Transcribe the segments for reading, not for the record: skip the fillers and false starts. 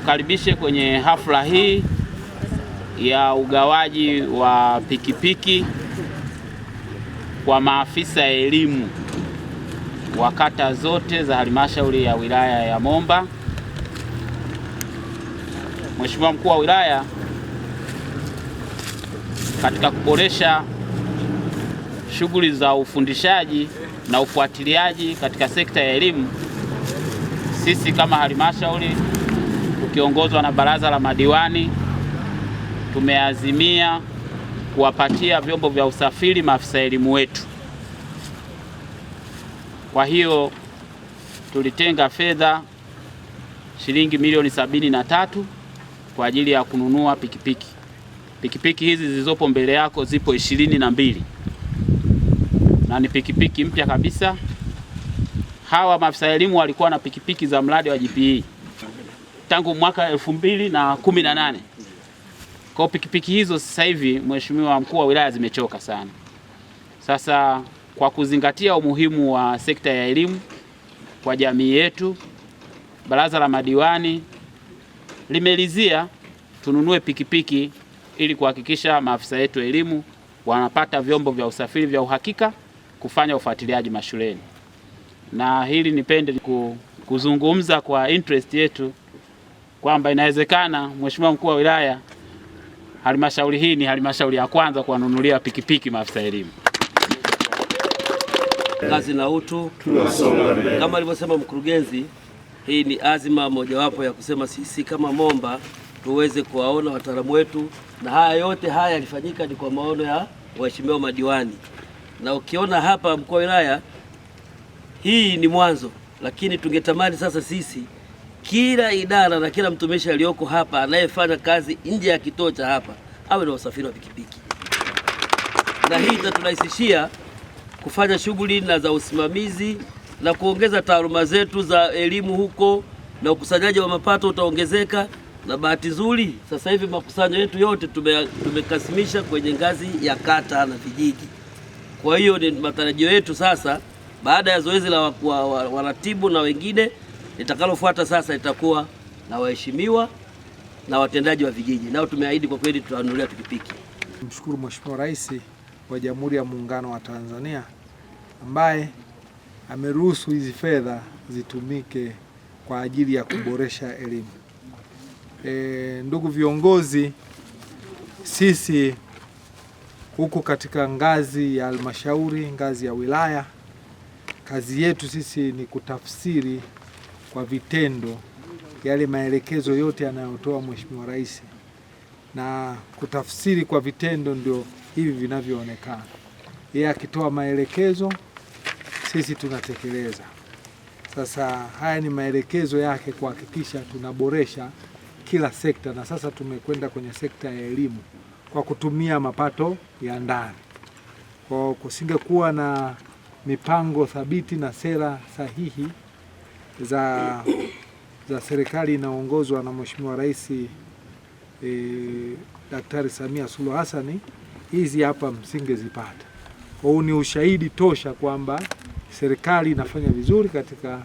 niwakaribishe kwenye hafla hii ya ugawaji wa pikipiki kwa maafisa elimu wa kata zote za halmashauri ya wilaya ya Momba. Mheshimiwa Mkuu wa Wilaya, katika kuboresha shughuli za ufundishaji na ufuatiliaji katika sekta ya elimu, sisi kama halmashauri tukiongozwa na baraza la madiwani tumeazimia kuwapatia vyombo vya usafiri maafisa elimu wetu. Kwa hiyo tulitenga fedha shilingi milioni 73 kwa ajili ya kununua pikipiki. Pikipiki hizi zilizopo mbele yako zipo 22 na ni pikipiki mpya kabisa. Hawa maafisa elimu walikuwa na pikipiki za mradi wa GPE tangu mwaka 2018. Kwa pikipiki hizo sasa hivi, Mheshimiwa Mkuu wa Wilaya, zimechoka sana. Sasa kwa kuzingatia umuhimu wa sekta ya elimu kwa jamii yetu, baraza la madiwani limelizia tununue pikipiki ili kuhakikisha maafisa yetu elimu wanapata vyombo vya usafiri vya uhakika kufanya ufuatiliaji mashuleni. Na hili nipende kuzungumza kwa interest yetu kwamba inawezekana, Mheshimiwa Mkuu wa Wilaya, halmashauri hii ni halmashauri ya kwanza kuwanunulia pikipiki maafisa elimu. Kazi na utu, kama alivyosema mkurugenzi, hii ni azima mojawapo ya kusema sisi kama Momba tuweze kuwaona wataalamu wetu, na haya yote haya yalifanyika ni kwa maono ya waheshimiwa madiwani. Na ukiona hapa Mkuu wa Wilaya, hii ni mwanzo, lakini tungetamani sasa sisi kila idara na kila mtumishi aliyoko hapa anayefanya kazi nje ya kituo cha hapa awe na usafiri wa pikipiki, na hii itaturahisishia kufanya shughuli na za usimamizi na kuongeza taaluma zetu za elimu huko, na ukusanyaji wa mapato utaongezeka. Na bahati nzuri sasa hivi makusanyo yetu yote tumekasimisha kwenye ngazi ya kata na vijiji. Kwa hiyo ni matarajio yetu sasa, baada ya zoezi la waratibu na wengine, litakalofuata sasa itakuwa na waheshimiwa na watendaji wa vijiji, nao tumeahidi kwa kweli tutawanunulia pikipiki. Mshukuru Mheshimiwa Rais wa Jamhuri ya Muungano wa Tanzania ambaye ameruhusu hizi fedha zitumike kwa ajili ya kuboresha elimu. Ndugu viongozi, sisi huku katika ngazi ya halmashauri, ngazi ya wilaya, kazi yetu sisi ni kutafsiri kwa vitendo yale maelekezo yote yanayotoa Mheshimiwa Rais, na kutafsiri kwa vitendo ndio hivi vinavyoonekana. Yeye akitoa maelekezo, sisi tunatekeleza. Sasa haya ni maelekezo yake kuhakikisha tunaboresha kila sekta, na sasa tumekwenda kwenye sekta ya elimu kwa kutumia mapato ya ndani. Kwa kusingekuwa na mipango thabiti na sera sahihi za serikali inaongozwa na Mheshimiwa Rais Daktari Samia Suluhu Hassan, hizi hapa msingezipata. Kwa hiyo ni ushahidi tosha kwamba serikali inafanya vizuri katika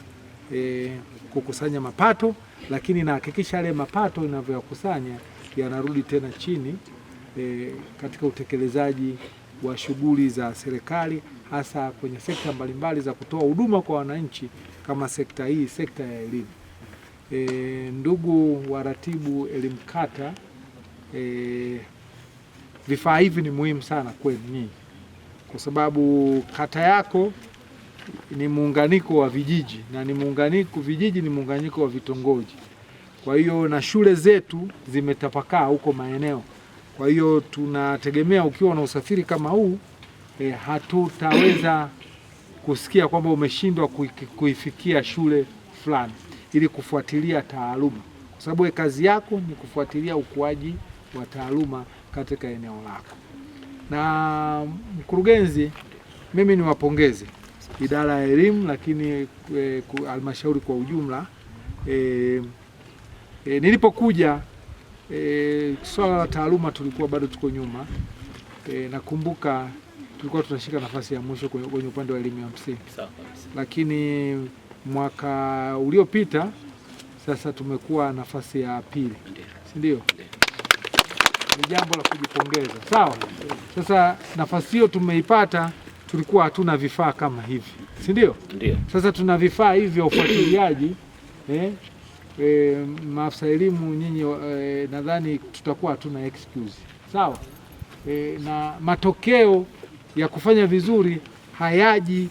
kukusanya mapato, lakini inahakikisha yale mapato inavyokusanya yanarudi tena chini katika utekelezaji wa shughuli za serikali, hasa kwenye sekta mbalimbali za kutoa huduma kwa wananchi kama sekta hii, sekta ya elimu. Ndugu waratibu elimu kata, vifaa hivi ni muhimu sana kwenu nyinyi, kwa sababu kata yako ni muunganiko wa vijiji, na vijiji ni muunganiko wa vitongoji. Kwa hiyo na shule zetu zimetapakaa huko maeneo. Kwa hiyo tunategemea ukiwa na usafiri kama huu hatutaweza kusikia kwamba umeshindwa kuifikia shule fulani ili kufuatilia taaluma, kwa sababu kazi yako ni kufuatilia ukuaji wa taaluma katika eneo lako. Na mkurugenzi, mimi niwapongeze idara ya elimu, lakini halmashauri kwa ujumla. Nilipokuja swala la taaluma tulikuwa bado tuko nyuma. Nakumbuka tulikuwa tunashika nafasi ya mwisho kwenye upande wa elimu ya msingi, lakini mwaka uliopita sasa tumekuwa nafasi ya pili, si ndio? Ni jambo la kujipongeza, sawa. Sasa nafasi hiyo tumeipata, tulikuwa hatuna vifaa kama hivi, si ndio? Ndio. Sasa tuna vifaa hivi vya ufuatiliaji maafisa elimu nyinyi, nadhani tutakuwa hatuna excuse, sawa. Na matokeo ya kufanya vizuri hayaji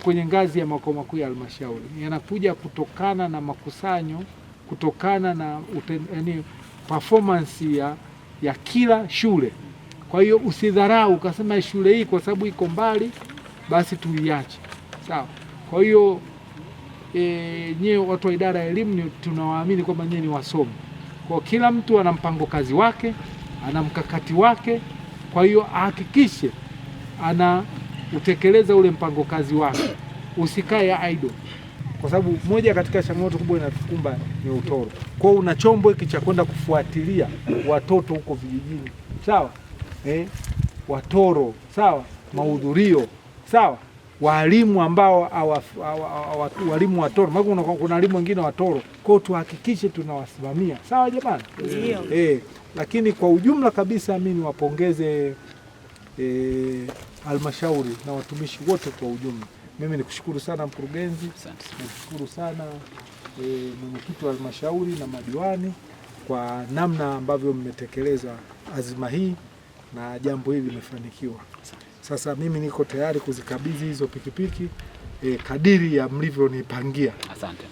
kwenye ngazi ya makao makuu ya halmashauri, yanakuja kutokana na makusanyo, kutokana na performance ya kila shule. Kwa hiyo usidharau ukasema shule hii kwa sababu iko mbali basi tuiache, sawa. Kwa hiyo nyewe watu wa idara ya elimu tunawaamini kwamba nyewe ni wasomi, kwa kila mtu ana mpango kazi wake, ana mkakati wake. Kwa hiyo ahakikishe ana utekeleza ule mpango kazi wake, usikae idle, kwa sababu moja katika changamoto kubwa inatukumba ni utoro. Kwa hiyo una chombo hiki cha kwenda kufuatilia watoto huko vijijini, sawa, watoro, sawa, mahudhurio, sawa, walimu ambao walimu watoro, maana kuna walimu wengine watoro. Kwa hiyo tuhakikishe tunawasimamia, sawa jamani? Ndio. Lakini kwa ujumla kabisa mimi niwapongeze halmashauri na watumishi wote kwa ujumla. Mimi nikushukuru sana mkurugenzi, nikushukuru sana mwenyekiti wa halmashauri na madiwani kwa namna ambavyo mmetekeleza azima hii na jambo hili limefanikiwa. Sasa mimi niko tayari kuzikabidhi hizo pikipiki kadiri ya mlivyonipangia. Asante.